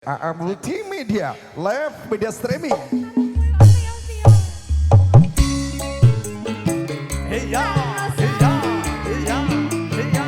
AA Multimedia Live Media Streaming. Hey ya, hey ya, hey ya, hey ya.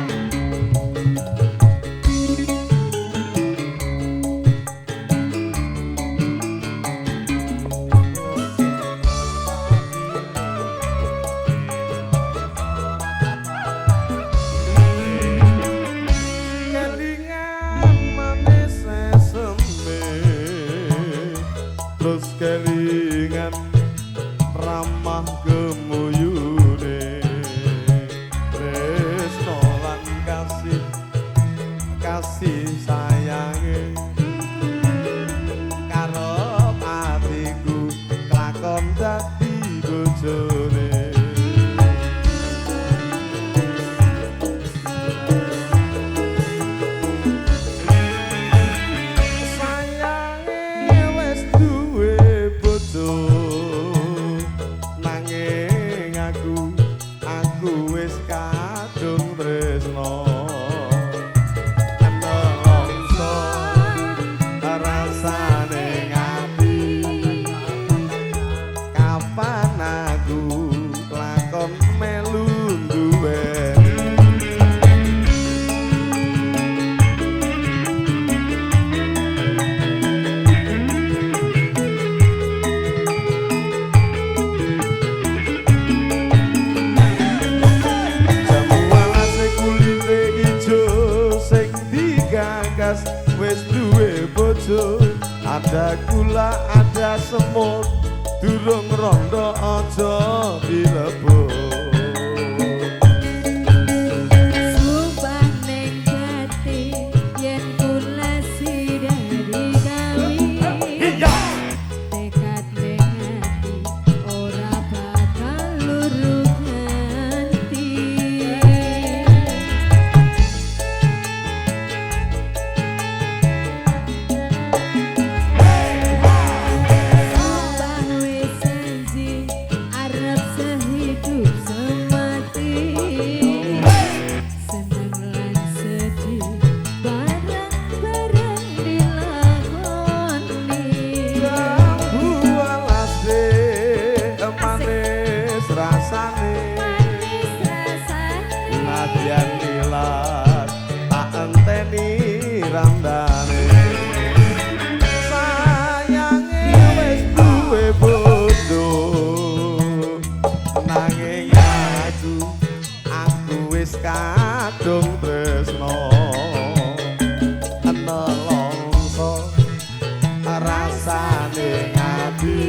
Terus kelingan ramah gemuyune tresno lan kasih kasih sayange karo atiku kelakon dadi bojone nanging aku wis kadung tresno menungso rasane ngati kapan aku lakon melu duwe wis duwe bojo ada gula ada semut durung rondo aja dilebur sumpah ning jati yen kula sidari gawi iya tekad ning ati ora bakal luru ganti Nadyan nilat tak enteni randane sayange wis duwe bojo nanging aku wis kadung tresno nelongso rasane ngati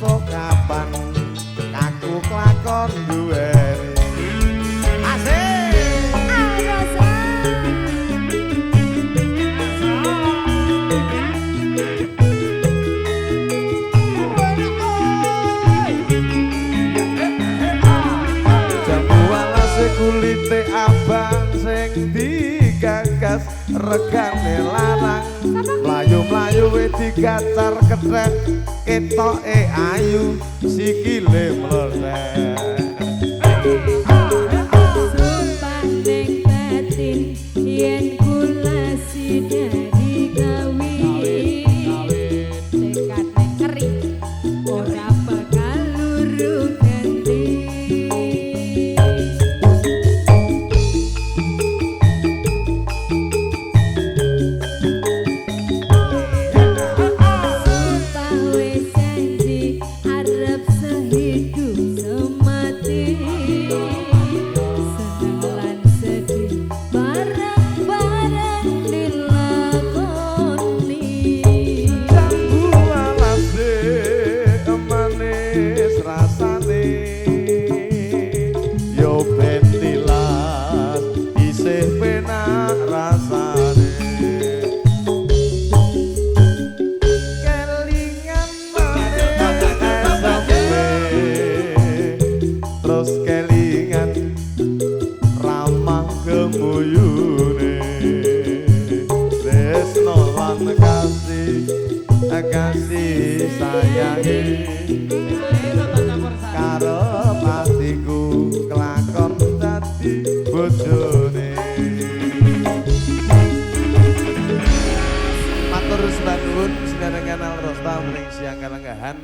sok kapan aku kelakon duweni asik jamu walase kulite abang sing digagas regane larang mlayu-mlayu wis digacar kethek ketoke ayu sikile mlethek sumpah ning batin yen kula sidari gawi tekad ning keri ora bakal luru ganti sumpah wis janji arep sehidup semati seneng lan sedih bareng-bareng dilakoni jambu walase manis rasane yo ben tilas isih penak rasane kelingan terus kelingan ramah gemuyune tresno lan kasih sayange karo atiku kelakon dadi bojone Sembah nuwun sinarengan Al Rostam ring siang kalenggahan